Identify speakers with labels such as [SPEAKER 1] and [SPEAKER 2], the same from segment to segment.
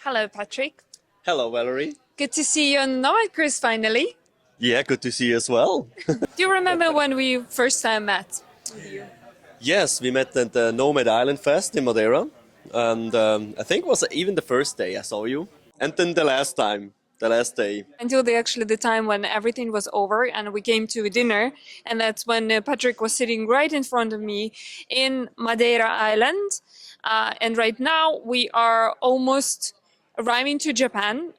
[SPEAKER 1] Hello, Patrick.
[SPEAKER 2] Hello, Valerie.
[SPEAKER 1] Good to see you on Nomad Cruise finally.
[SPEAKER 2] Yeah, good to see you as well.
[SPEAKER 1] Do you remember when we first time met?
[SPEAKER 2] Yes, we met at the Nomad Island Fest in Madeira, and I think it was even the first day I saw you, and then the last day.
[SPEAKER 1] Until the time when everything was over and we came to a dinner, and that's when Patrick was sitting right in front of me in Madeira Island. And right now we are almost arriving to Japan.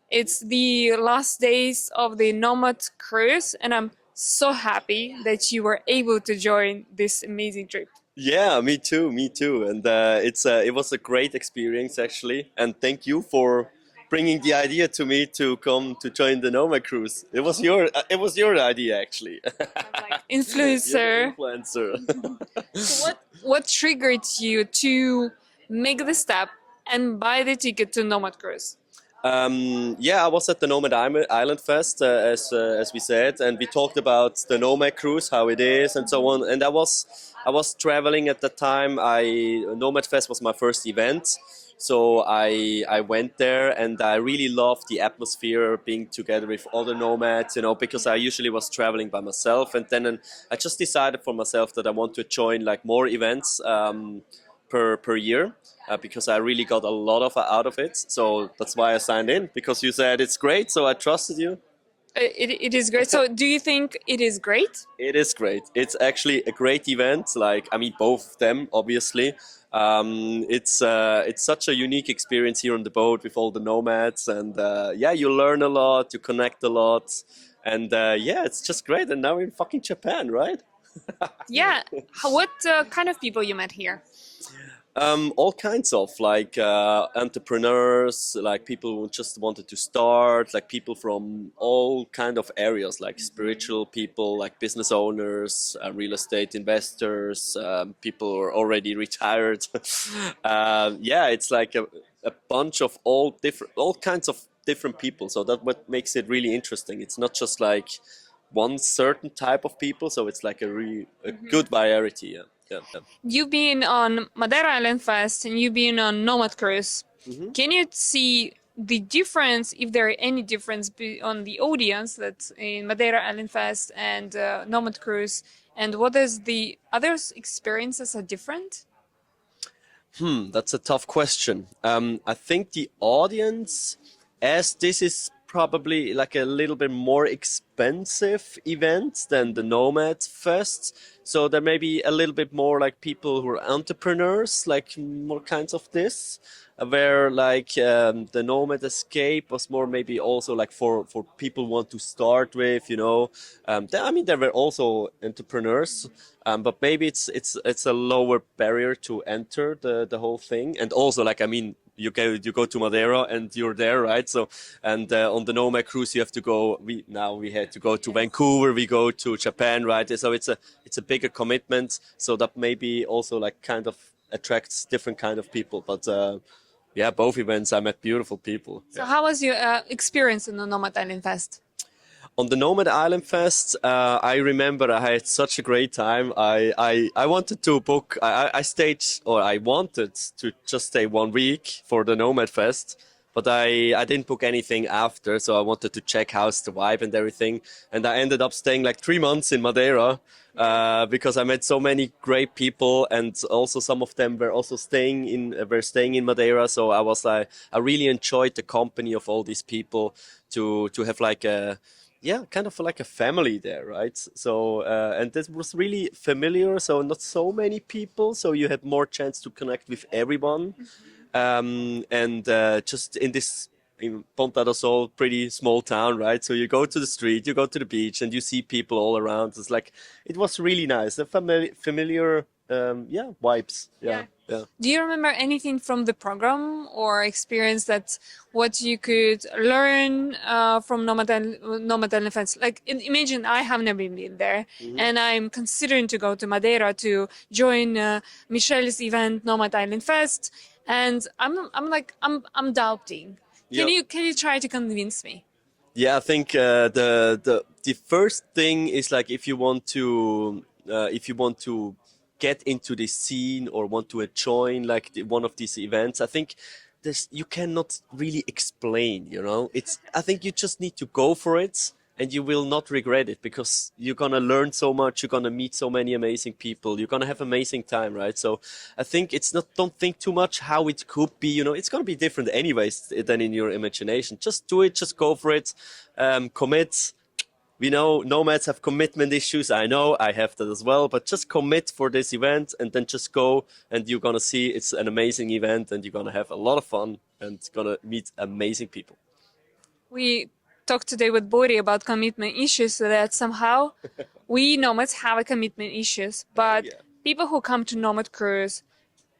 [SPEAKER 1] It's the last days of the Nomad Cruise, and I'm so happy that you were able to join this amazing trip.
[SPEAKER 2] Yeah, me too, me too. And it was a great experience actually, and thank you for bringing the idea to me to come to join the Nomad Cruise. It was your idea actually.
[SPEAKER 1] Like influencer.
[SPEAKER 2] Influencer.
[SPEAKER 1] So what triggered you to make the step and buy the ticket to Nomad Cruise?
[SPEAKER 2] Yeah, I was at the Nomad Island Fest, as we said, and we talked about the Nomad Cruise, how it is, and so on. And I was traveling at the time. Nomad Fest was my first event, so I went there, and I really loved the atmosphere, being together with other nomads, because I usually was traveling by myself, and then I just decided for myself that I want to join like more events. Per year, because I really got a lot out of it. So that's why I signed in, because you said it's great, so I trusted you.
[SPEAKER 1] It is great. So do you think it is great?
[SPEAKER 2] It is great. It's actually a great event. Both of them, obviously. It's such a unique experience here on the boat with all the nomads, and you learn a lot, you connect a lot, and it's just great. And now we're in fucking Japan, right?
[SPEAKER 1] Yeah. What kind of people you met here?
[SPEAKER 2] All kinds of entrepreneurs, like people who just wanted to start, like people from all kind of areas, like spiritual people, like business owners, real estate investors, people who are already retired. It's like a bunch of all kinds of different people. So that's what makes it really interesting. It's not just like one certain type of people. So it's like a good variety. Yeah. Yeah.
[SPEAKER 1] You've been on Madeira Island Fest and you've been on Nomad Cruise. Can you see the difference, if there are any difference on the audience that's in Madeira Island Fest and Nomad Cruise, and what is the other experiences are different?
[SPEAKER 2] That's a tough question. I think the audience, as this is probably like a little bit more expensive event than the Nomad Fest, so there may be a little bit more like people who are entrepreneurs, like more kinds of this, where the Nomad Escape was more maybe also like for people who want to start with, there were also entrepreneurs, but maybe it's a lower barrier to enter the whole thing, and also you go to Madeira and you're there, right? So, and on the Nomad Cruise you have to go. We had to go to Vancouver. We go to Japan, right? So it's a bigger commitment. So that maybe also like kind of attracts different kind of people. But both events I met beautiful people.
[SPEAKER 1] So how was your experience in the Nomad Island Fest?
[SPEAKER 2] On the Nomad Island Fest, I remember I had such a great time. I wanted to book, I wanted to just stay 1 week for the Nomad Fest, but I didn't book anything after, so I wanted to check how's the vibe and everything. And I ended up staying like 3 months in Madeira, because I met so many great people, and also some of them were also staying in Madeira. So I really enjoyed the company of all these people to have like kind of like a family there, right? So, and this was really familiar, so not so many people, so you had more chance to connect with everyone. Just in Ponta do Sol, pretty small town, right? So you go to the street, you go to the beach, and you see people all around. It was really nice, the familiar, vibes. Yeah.
[SPEAKER 1] Do you remember anything from the program or experience that what you could learn from Nomad Island Fest? Like, imagine I have never been there, and I'm considering to go to Madeira to join Michelle's event, Nomad Island Fest, and I'm doubting. Can you try to convince me?
[SPEAKER 2] Yeah, I think the first thing is like if you want to get into this scene or want to join like one of these events, I think this you cannot really explain, you know. It's I think you just need to go for it and you will not regret it because you're gonna learn so much, you're gonna meet so many amazing people, you're gonna have amazing time, right? So I think it's not don't think too much how it could be, you know, it's gonna be different anyways than in your imagination. Just do it, just go for it, commit. We know nomads have commitment issues. I know I have that as well, but just commit for this event and then just go and you're gonna see it's an amazing event and you're gonna have a lot of fun and gonna meet amazing people.
[SPEAKER 1] We talked today with Bori about commitment issues, so that somehow we nomads have a commitment issues, but
[SPEAKER 2] Yeah.
[SPEAKER 1] people who come to Nomad Cruise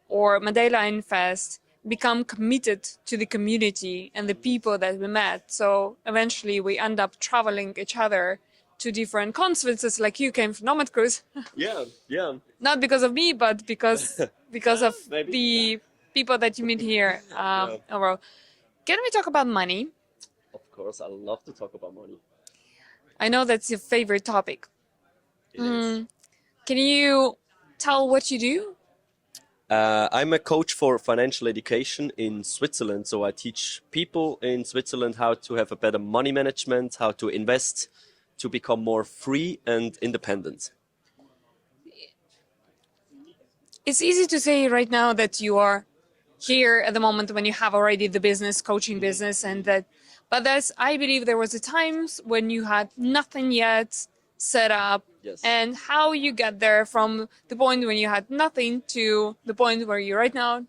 [SPEAKER 1] or Madeira Island Fest become committed to the community and the people that we met. So eventually we end up traveling each other to different conferences, like you came from Nomad Cruise,
[SPEAKER 2] Yeah, yeah.
[SPEAKER 1] not because of me, but because of
[SPEAKER 2] Maybe.
[SPEAKER 1] the people that you meet here overall. Can we talk about money?
[SPEAKER 2] Of course, I love to talk about money.
[SPEAKER 1] I know that's your favorite topic.
[SPEAKER 2] It is.
[SPEAKER 1] Can you tell what you do?
[SPEAKER 2] I'm a coach for financial education in Switzerland. So I teach people in Switzerland how to have a better money management, how to invest, to become more free and independent.
[SPEAKER 1] It's easy to say right now that you are here at the moment when you have already the business, coaching business, and that. But that's, I believe there was a times when you had nothing yet set up,
[SPEAKER 2] Yes.
[SPEAKER 1] and how you get there from the point when you had nothing to the point where you're right now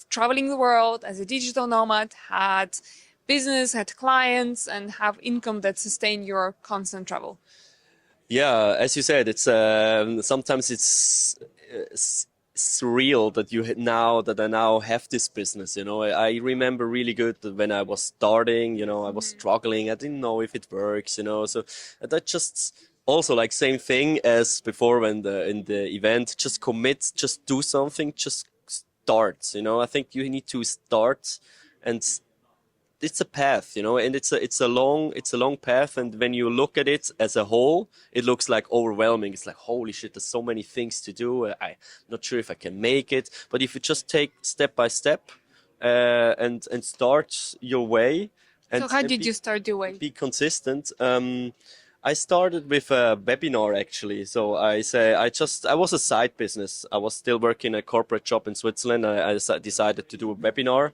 [SPEAKER 1] traveling the world as a digital nomad, had business, had clients, and have income that sustain your constant travel.
[SPEAKER 2] Yeah, as you said, it's sometimes it's surreal that now that I now have this business. You know, I remember really good that when I was starting, you know, I was struggling. I didn't know if it works. You know, so that just also like same thing as before when in the event. Just commit, just do something, just start. You know, I think you need to start and it's a path, you know, and it's a long path. And when you look at it as a whole, it looks like overwhelming. It's like, holy shit, there's so many things to do. I'm not sure if I can make it. But if you just take step by step and start your way
[SPEAKER 1] So how
[SPEAKER 2] and
[SPEAKER 1] did you start doing?
[SPEAKER 2] be consistent. I started with a webinar actually. So I was a side business. I was still working a corporate job in Switzerland. I decided to do a webinar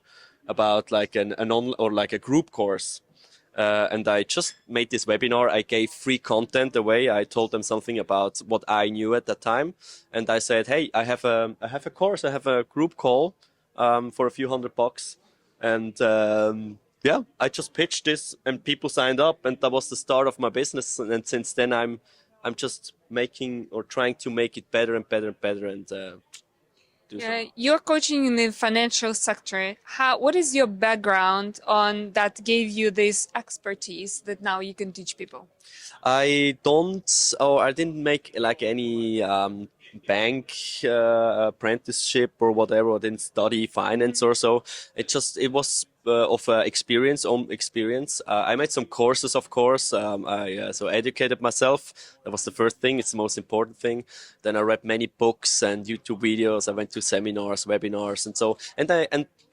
[SPEAKER 2] about like an on or like a group course. And I just made this webinar. I gave free content away. I told them something about what I knew at that time, and I said, "Hey, I have a course. I have a group call for a few $100, and yeah, I just pitched this, and people signed up, and that was the start of my business. And since then, I'm just making or trying to make it better and better and better, and do
[SPEAKER 1] Yeah,
[SPEAKER 2] something.
[SPEAKER 1] you're coaching in the financial sector. What is your background on that gave you this expertise that now you can teach people?
[SPEAKER 2] I didn't make like any bank apprenticeship or whatever. I didn't study finance or so. It was of experience, own experience. I made some courses, of course. I so educated myself. That was the first thing. It's the most important thing. Then I read many books and YouTube videos. I went to seminars, webinars, and so and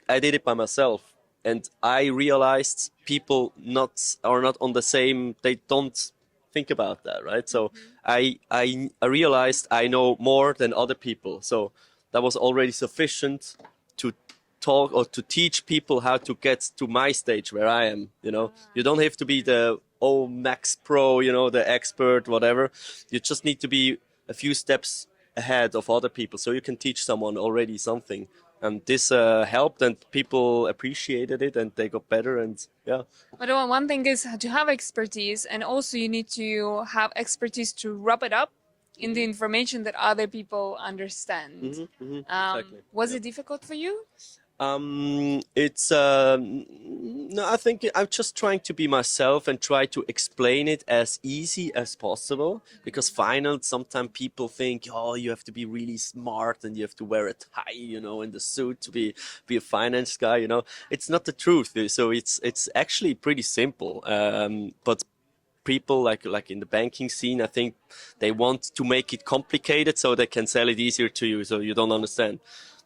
[SPEAKER 2] I did it by myself. And I realized people not are not on the same. They don't think about that, right? So I realized I know more than other people. So that was already sufficient to talk or to teach people how to get to my stage where I am. You know, you don't have to be the max pro, you know, the expert, whatever. You just need to be a few steps ahead of other people, so you can teach someone already something. And this helped, and people appreciated it, and they got better. And yeah.
[SPEAKER 1] But one thing is to have expertise, and also you need to have expertise to wrap it up in the information that other people understand.
[SPEAKER 2] Exactly.
[SPEAKER 1] Was
[SPEAKER 2] Yeah.
[SPEAKER 1] it difficult for you?
[SPEAKER 2] It's no, I think I'm just trying to be myself and try to explain it as easy as possible because finance sometimes people think, oh, you have to be really smart and you have to wear a tie, you know, in the suit to be a finance guy, you know. It's not the truth. So it's actually pretty simple. But people like in the banking scene, I think they want to make it complicated so they can sell it easier to you so you don't understand.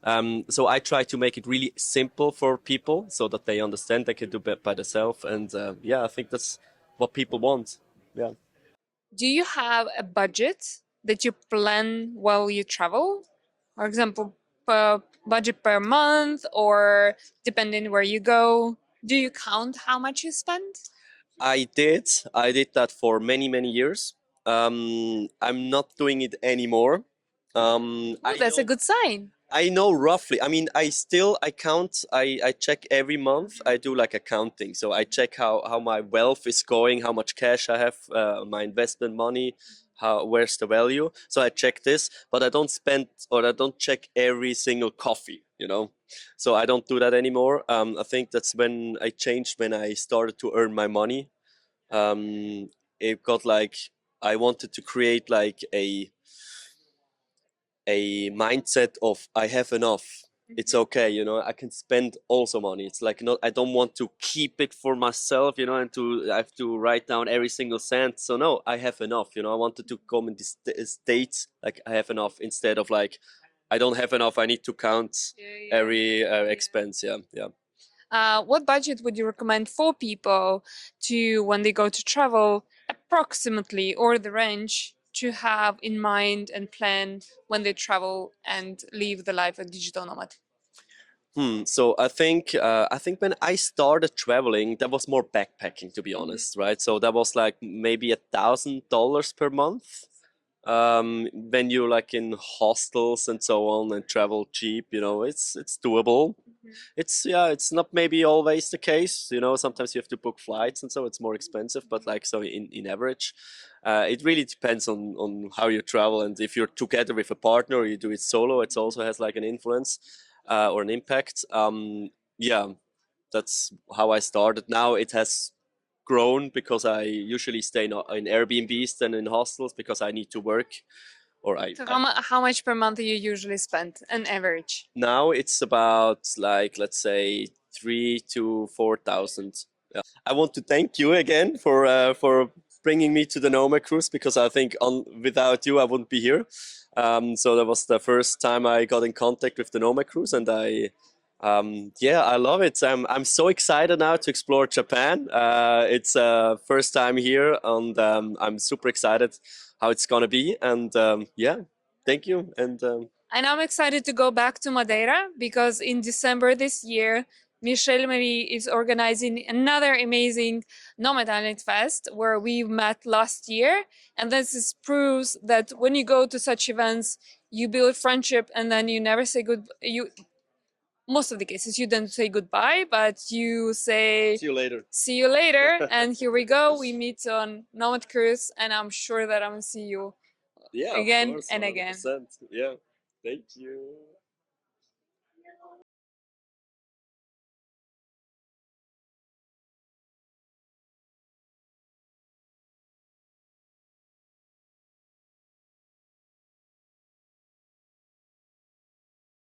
[SPEAKER 2] So I try to make it really simple for people so that they understand they can do it by themselves. And yeah, I think that's what people want. Yeah.
[SPEAKER 1] Do you have a budget that you plan while you travel? For example, per budget per month or depending where you go? Do you count how much you spend?
[SPEAKER 2] I did that for many years. I'm not doing it anymore.
[SPEAKER 1] Oh, that's a good sign.
[SPEAKER 2] I know roughly. I mean, I count. I check every month. I do like accounting. So I check how my wealth is going, how much cash I have, my investment money, how where's the value. So I check this, but I don't spend or I don't check every single coffee. You know, so I don't do that anymore. I think that's when I changed when I started to earn my money. It got like I wanted to create like a mindset of I have enough. It's okay, you know. I can spend also money. It's like not. I don't want to keep it for myself, you know, and to I have to write down every single cent. So no, I have enough. You know, I wanted to come in this states like I have enough instead of like I don't have enough. I need to count every expense. Yeah, yeah.
[SPEAKER 1] What budget would you recommend for people to, when they go to travel, approximately, or the range to have in mind and plan when they travel and live the life of digital nomad?
[SPEAKER 2] So I think when I started traveling, that was more backpacking, to be honest, right? So that was like maybe $1,000 per month. When you're like in hostels and so on and travel cheap, you know, it's doable. It's yeah, it's not maybe always the case, you know. Sometimes you have to book flights and so it's more expensive. But like so in average, it really depends on how you travel and if you're together with a partner or you do it solo. It also has like an influence or an impact. Yeah, that's how I started. Now it has grown because I usually stay in Airbnbs than in hostels because I need to work or
[SPEAKER 1] So how much per month do you usually spend, an average?
[SPEAKER 2] now it's about like let's say 3 to 4 thousand. Yeah. I want to thank you again for bringing me to the Nomad Cruise because I think on without you I wouldn't be here. So that was the first time I got in contact with the Nomad Cruise, and yeah, I love it. I'm so excited now to explore Japan. It's first time here, and I'm super excited how it's gonna be. And yeah, thank you. And
[SPEAKER 1] And I'm excited to go back to Madeira because in December this year, Michelle Marie is organizing another amazing Nomad Island Fest where we met last year. And this is proves that when you go to such events, you build friendship and then you never say good. You most of the cases you don't say goodbye, but you say
[SPEAKER 2] see you later.
[SPEAKER 1] see you later. And here we go. We meet on Nomad Cruise, and I'm sure that I'm gonna see you
[SPEAKER 2] Yeah, of
[SPEAKER 1] again
[SPEAKER 2] course,
[SPEAKER 1] and again.
[SPEAKER 2] 100%. Yeah, thank you.